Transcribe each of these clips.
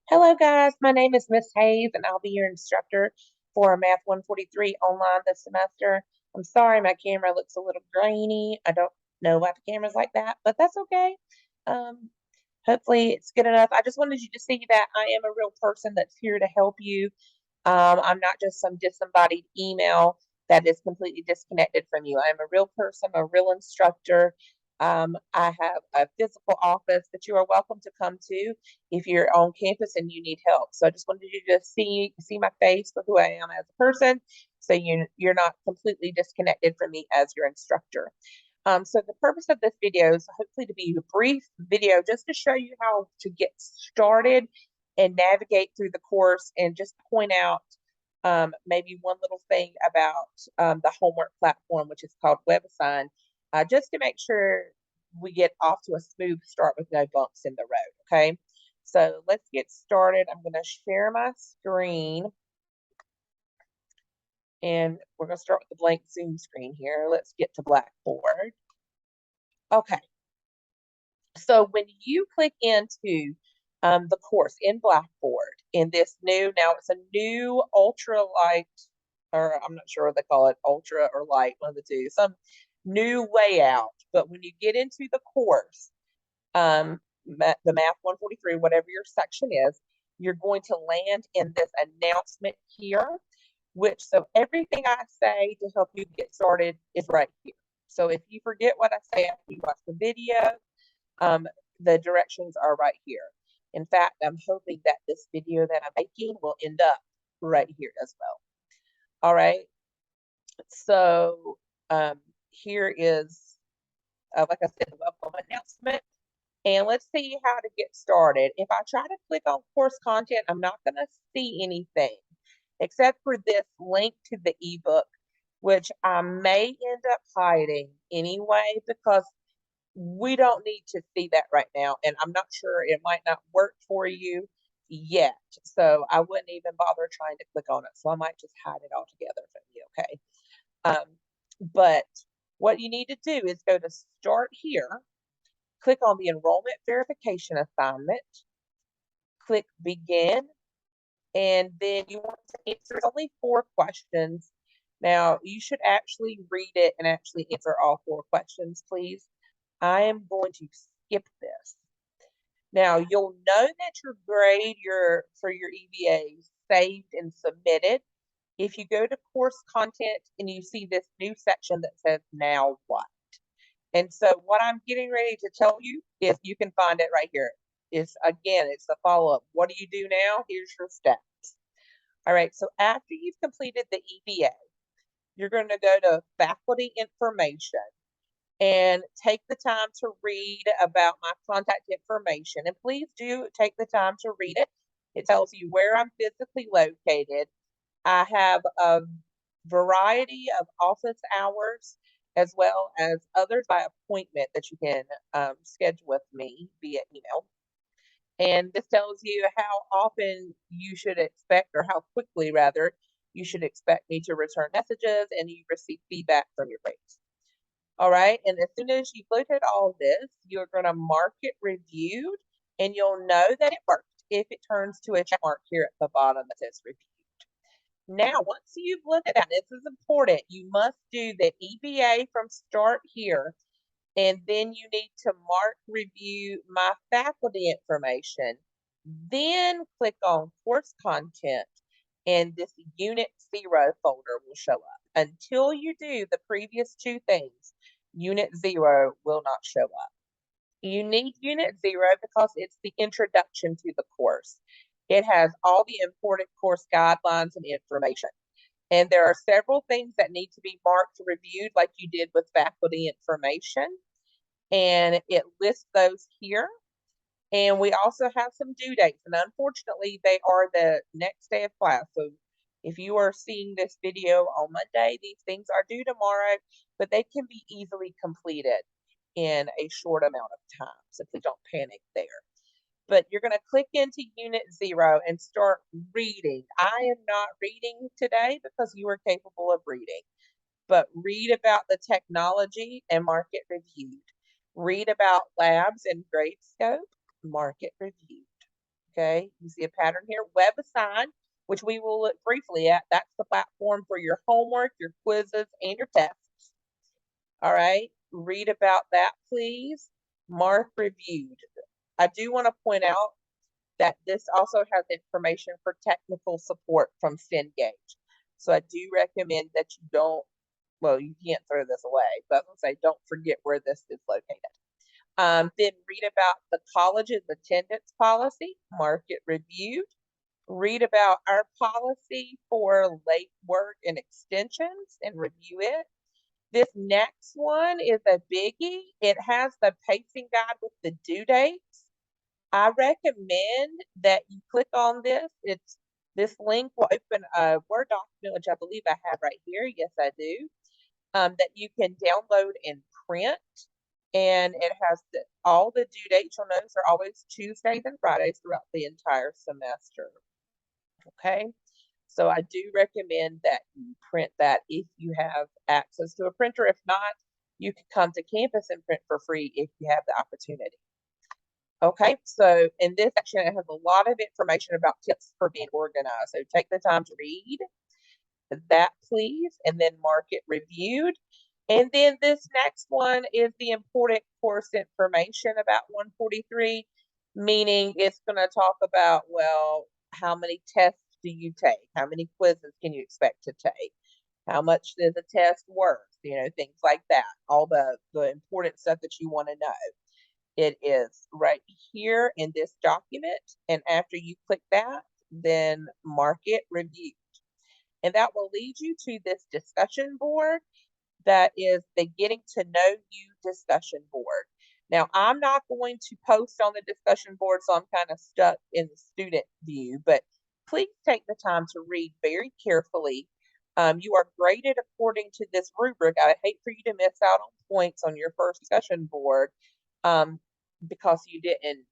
Hello, guys. My name is Miss Hayes, and I'll be your instructor for Math 143 online this semester. I'm sorry my camera looks a little grainy. I don't know why the camera's like that, but that's okay. Um, Hopefully it's good enough. I just wanted you to see that I am a real person that's here to help you. I'm not just some disembodied email that is completely disconnected from you. I'm a real person, a real instructor. I have a physical office that you are welcome to come to if you're on campus and you need help. So I just wanted you to see my face for who I am as a person, so you're not completely disconnected from me as your instructor. So the purpose of this video is hopefully to be a brief video just to show you how to get started and navigate through the course and just point out maybe one little thing about the homework platform, which is called WebAssign, just to make sure we get off to a smooth start with no bumps in the road, okay? So let's get started. I'm going to share my screen. And we're going to start with the blank Zoom screen here. Let's get to Blackboard. Okay. So when you click into the course in Blackboard in this new, now it's a new ultra light, or I'm not sure what they call it, ultra or light, one of the two, some new layout. But when you get into the course, the Math 143, whatever your section is, you're going to land in this announcement here, which so everything I say to help you get started is right here. So if you forget what I say after you watch the video, the directions are right here. In fact, I'm hoping that this video that I'm making will end up right here as well. All right. So here is, like I said, the welcome announcement. And let's see how to get started. If I try to click on course content, I'm not going to see anything except for this link to the ebook, which I may end up hiding anyway because we don't need to see that right now. And I'm not sure, it might not work for you yet. So I wouldn't even bother trying to click on it. So I might just hide it altogether from you, okay? But what you need to do is go to Start Here, click on the Enrollment Verification Assignment, click Begin, and then you want to answer only 4 questions. Now, you should actually read it and actually answer all 4 questions, please. I am going to skip this. Now, you'll know that your grade for your EVA saved and submitted if you go to course content and you see this new section that says now what. And so what I'm getting ready to tell you is you can find it right here. It's the follow-up. What do you do now? Here's your steps. All right, so after you've completed the EVA, you're going to go to faculty information and take the time to read about my contact information. And please do take the time to read it. It tells you where I'm physically located. I have a variety of office hours as well as others by appointment that you can schedule with me via email. And this tells you how often you should expect, or how quickly rather, you should expect me to return messages and you receive feedback from your grades. All right. And as soon as you've looked at all this, you're going to mark it reviewed and you'll know that it worked if it turns to a check mark here at the bottom that says reviewed. Now, once you've looked at that, this is important. You must do the EVA from Start Here, and then you need to mark review my faculty information. Then click on course content, and this Unit 0 folder will show up. Until you do the previous 2 things, Unit 0 will not show up. You need Unit 0 because it's the introduction to the course. It has all the important course guidelines and information. And there are several things that need to be marked reviewed like you did with faculty information. And it lists those here. And we also have some due dates. And unfortunately, they are the next day of class. So if you are seeing this video on Monday, these things are due tomorrow, but they can be easily completed in a short amount of time. So please don't panic there. But you're going to click into Unit 0 and start reading. I am not reading today because you are capable of reading. But read about the technology and mark it reviewed. Read about labs and grade scope, mark it reviewed. Okay, you see a pattern here. WebAssign, which we will look briefly at. That's the platform for your homework, your quizzes, and your tests. All right, read about that, please. Mark reviewed. I do want to point out that this also has information for technical support from Cengage. So I do recommend that you don't, well, you can't throw this away, but I'll say don't forget where this is located. Then read about the college's attendance policy, mark it reviewed. Read about our policy for late work and extensions and review it. This next one is a biggie. It has the pacing guide with the due dates. I recommend that you click on this. This link will open a Word document, which I believe I have right here. Yes, I do. That you can download and print. And it has all the due dates. You'll notice are always Tuesdays and Fridays throughout the entire semester. Okay. So I do recommend that you print that if you have access to a printer. If not, you can come to campus and print for free if you have the opportunity. Okay, so in this section, it has a lot of information about tips for being organized. So take the time to read that, please, and then mark it reviewed. And then this next one is the important course information about 143, meaning it's going to talk about, well, how many tests do you take? How many quizzes can you expect to take? How much is a test worth? You know, things like that. All the important stuff that you want to know. It is right here in this document. And after you click that, then mark it reviewed. And that will lead you to this discussion board that is the Getting to Know You discussion board. Now, I'm not going to post on the discussion board, so I'm kind of stuck in the student view, but please take the time to read very carefully. You are graded according to this rubric. I hate for you to miss out on points on your first discussion board because you didn't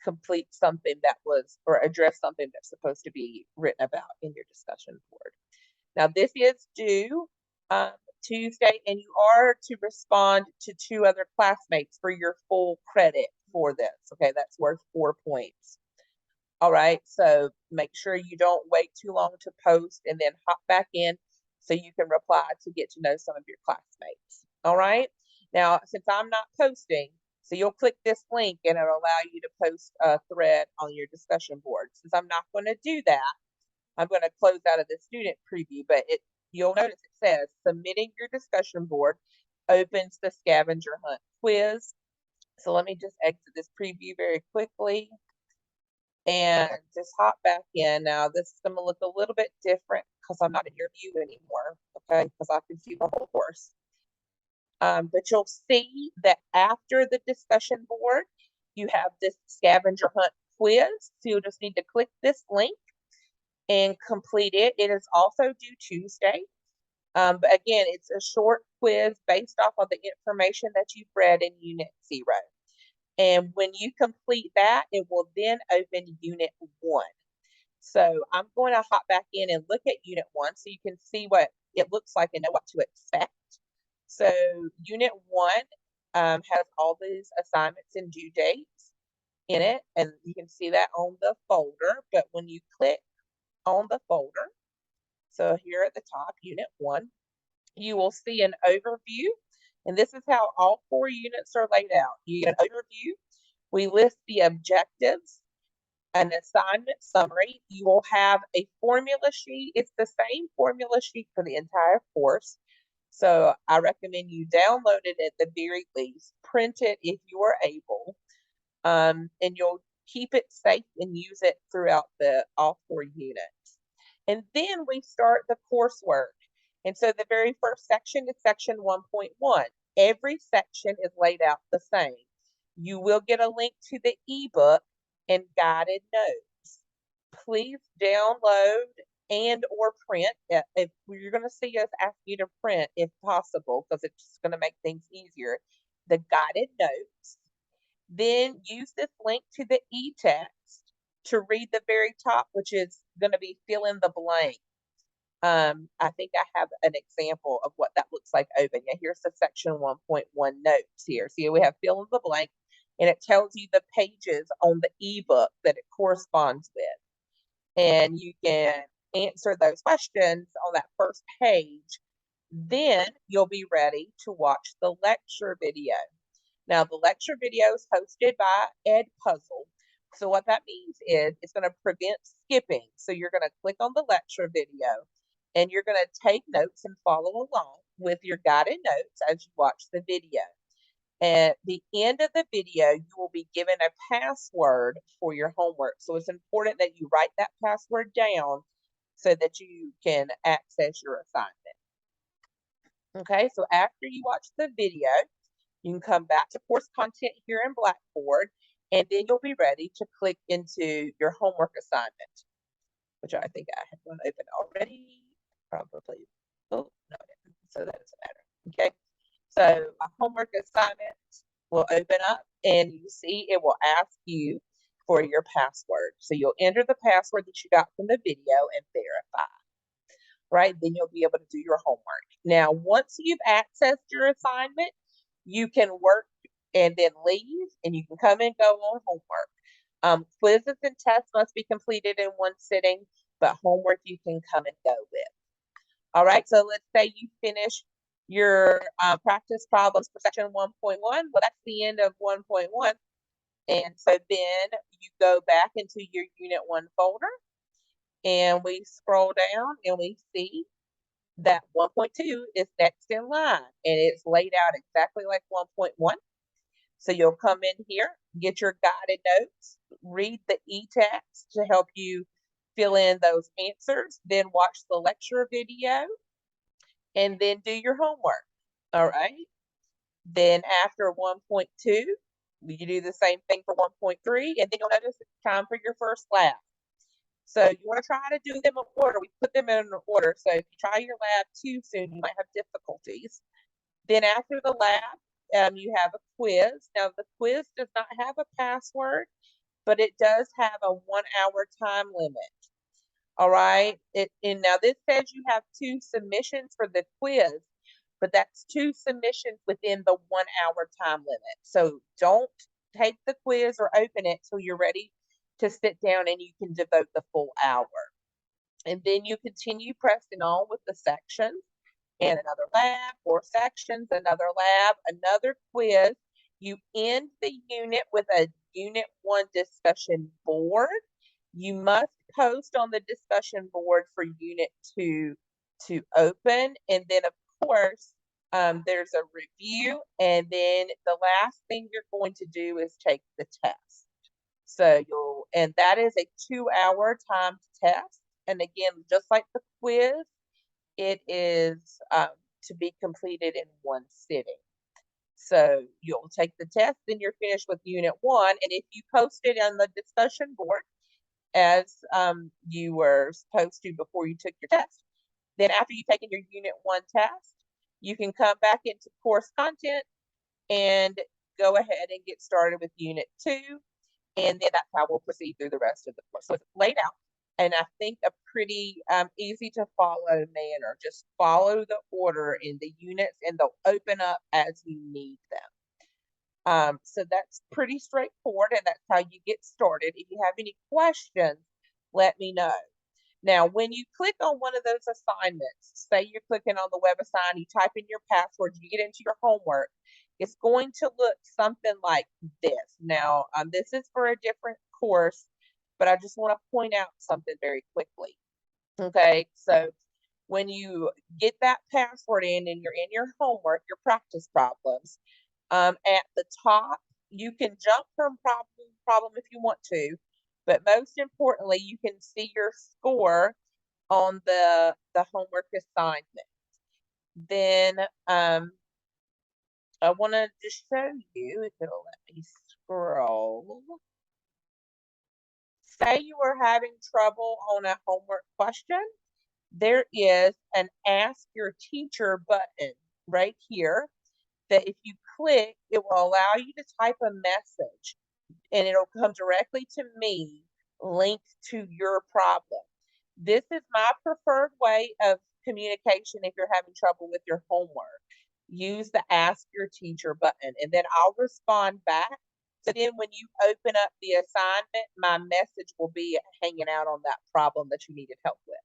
complete something that was, or address something that's supposed to be written about in your discussion board. Now, this is due Tuesday, and you are to respond to 2 other classmates for your full credit for this. Okay, that's worth 4 points. All right, so make sure you don't wait too long to post and then hop back in so you can reply to get to know some of your classmates. All right, now since I'm not posting, so you'll click this link and it'll allow you to post a thread on your discussion board. Since I'm not going to do that, I'm going to close out of the student preview, but you'll notice it says submitting your discussion board opens the scavenger hunt quiz. So let me just exit this preview very quickly and just hop back in. Now this is going to look a little bit different because I'm not in your view anymore, okay, because I can see the whole course. But you'll see that after the discussion board, you have this scavenger hunt quiz. So you'll just need to click this link and complete it. It is also due Tuesday. But again, it's a short quiz based off of the information that you've read in Unit 0. And when you complete that, it will then open Unit 1. So I'm going to hop back in and look at Unit 1 so you can see what it looks like and know what to expect. So Unit 1 has all these assignments and due dates in it, and you can see that on the folder. But when you click on the folder, so here at the top, Unit 1, you will see an overview, and this is how all 4 units are laid out. You get an overview. We list the objectives, an assignment summary. You will have a formula sheet. It's the same formula sheet for the entire course. So I recommend you download it at the very least, print it if you are able, and you'll keep it safe and use it throughout all 4 units. And then we start the coursework. And so the very first section is section 1.1. Every section is laid out the same. You will get a link to the ebook and guided notes. Please download and or print. If you're going to see us ask you to print, if possible, because it's just going to make things easier, the guided notes. Then use this link to the e-text to read the very top, which is going to be fill in the blank. I think I have an example of what that looks like open. Yeah, here's the section 1.1 notes here. See, we have fill in the blank. and it tells you the pages on the ebook that it corresponds with. And you can answer those questions on that first page. Then you'll be ready to watch the lecture video. Now, the lecture video is hosted by Ed Puzzle. So what that means is it's going to prevent skipping. So you're going to click on the lecture video and you're going to take notes and follow along with your guided notes as you watch the video. At the end of the video, you will be given a password for your homework. So it's important that you write that password down so that you can access your assignment. Okay, so after you watch the video, you can come back to course content here in Blackboard, and then you'll be ready to click into your homework assignment, which I think I have one open already, probably. Oh, no, so that doesn't matter. Okay, so a homework assignment will open up, and you see it will ask you for your password. So you'll enter the password that you got from the video and verify. Right, then you'll be able to do your homework. Now, once you've accessed your assignment, you can work and then leave, and you can come and go on homework. Quizzes and tests must be completed in one sitting, but homework you can come and go with. All right, so let's say you finish your practice problems for section 1.1. Well, that's the end of 1.1. And so then you go back into your Unit 1 folder, and we scroll down and we see that 1.2 is next in line, and it's laid out exactly like 1.1. So you'll come in here, get your guided notes, read the e-text to help you fill in those answers, then watch the lecture video, and then do your homework. All right. Then after 1.2, you do the same thing for 1.3, and then you'll notice it's time for your first lab. So you want to try to do them in order. We put them in order. So if you try your lab too soon, you might have difficulties. Then after the lab, you have a quiz. Now the quiz does not have a password, but it does have a 1-hour time limit. All right. And now this says you have 2 submissions for the quiz, but that's 2 submissions within the 1-hour time limit. So don't take the quiz or open it till you're ready to sit down and you can devote the full hour. And then you continue pressing on with the sections, and another lab, 4 sections, another lab, another quiz. You end the unit with a Unit 1 discussion board. You must post on the discussion board for Unit 2 to open. And then, of course, there's a review. And then the last thing you're going to do is take the test. So and that is a 2-hour timed test. And again, just like the quiz, it is to be completed in one sitting. So you'll take the test, then you're finished with Unit 1. And if you post it on the discussion board as you were supposed to before you took your test, then after you've taken your Unit 1 test, you can come back into course content and go ahead and get started with Unit 2. And then that's how we'll proceed through the rest of the course. So it's laid out, and I think a pretty easy to follow manner. Just follow the order in the units, and they'll open up as you need them. So that's pretty straightforward, and that's how you get started. If you have any questions, let me know. Now, when you click on one of those assignments, say you're clicking on the web assign, you type in your password, you get into your homework, it's going to look something like this. Now, this is for a different course, but I just want to point out something very quickly. Okay, so when you get that password in and you're in your homework, your practice problems, at the top, you can jump from problem if you want to, but most importantly, you can see your score on the homework assignment. Then I want to just show you, if it'll let me scroll. Say you are having trouble on a homework question, there is an Ask Your Teacher button right here that if you click, it will allow you to type a message, and it'll come directly to me linked to your problem. This is my preferred way of communication if you're having trouble with your homework. Use the Ask Your Teacher button, and then I'll respond back So then when you open up the assignment, my message will be hanging out on that problem that you needed help with.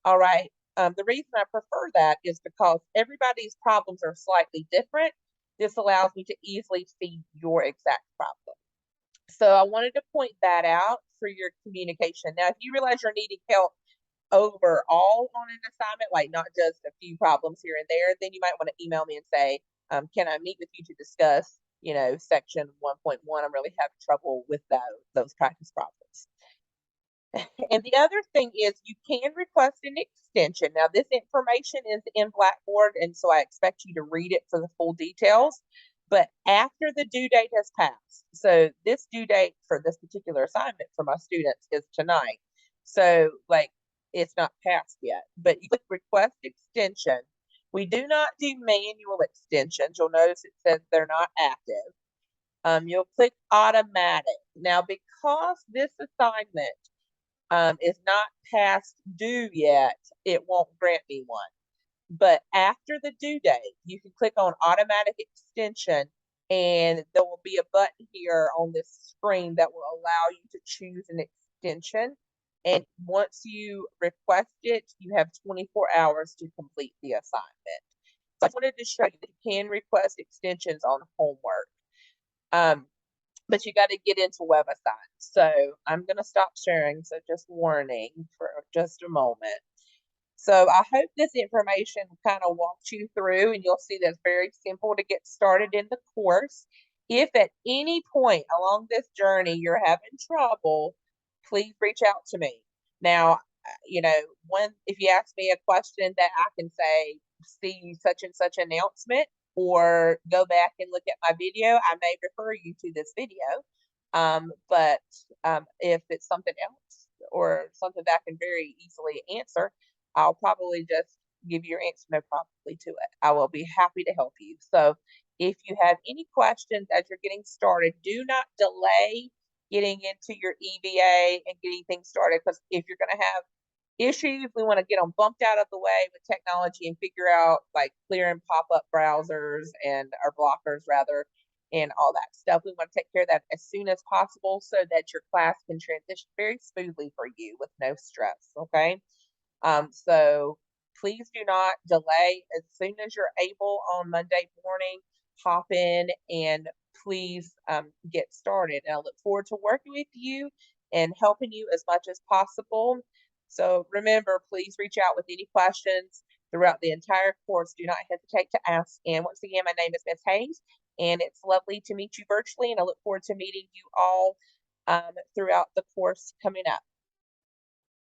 All right. The reason I prefer that is because everybody's problems are slightly different. This allows me to easily see your exact problem. So I wanted to point that out for your communication. Now, if you realize you're needing help overall on an assignment, like not just a few problems here and there, then you might want to email me and say, can I meet with you to discuss, section 1.1? I'm really having trouble with those practice problems. And the other thing is you can request an extension. Now, this information is in Blackboard, and so I expect you to read it for the full details. But after the due date has passed, so this due date for this particular assignment for my students is tonight. So, it's not passed yet, but you click request extension. We do not do manual extensions. You'll notice it says they're not active. You'll click automatic. Now, because this assignment is not past due yet, it won't grant me one. But after the due date, you can click on automatic extension, and there will be a button here on this screen that will allow you to choose an extension. And once you request it, you have 24 hours to complete the assignment. So I wanted to show you that you can request extensions on homework. But you got to get into WebAssign. So I'm going to stop sharing. So just warning for just a moment. So I hope this information kind of walks you through, and you'll see that it's very simple to get started in the course. If at any point along this journey you're having trouble, please reach out to me. Now, if you ask me a question that I can say, see such and such announcement, or go back and look at my video, I may refer you to this video. But if it's something else or something that I can very easily answer, I'll probably just give you your answer, no probably to it. I will be happy to help you. So if you have any questions as you're getting started, do not delay getting into your EVA and getting things started, because if you're going to have issues, we want to get them bumped out of the way with technology and figure out clear and pop-up browsers and our blockers rather, and all that stuff. We want to take care of that as soon as possible so that your class can transition very smoothly for you with no stress. Okay. So please do not delay. As soon as you're able on Monday morning, hop in and please get started. And I look forward to working with you and helping you as much as possible. So remember, please reach out with any questions throughout the entire course. Do not hesitate to ask. And once again, my name is Ms. Hayes, and it's lovely to meet you virtually. And I look forward to meeting you all throughout the course coming up.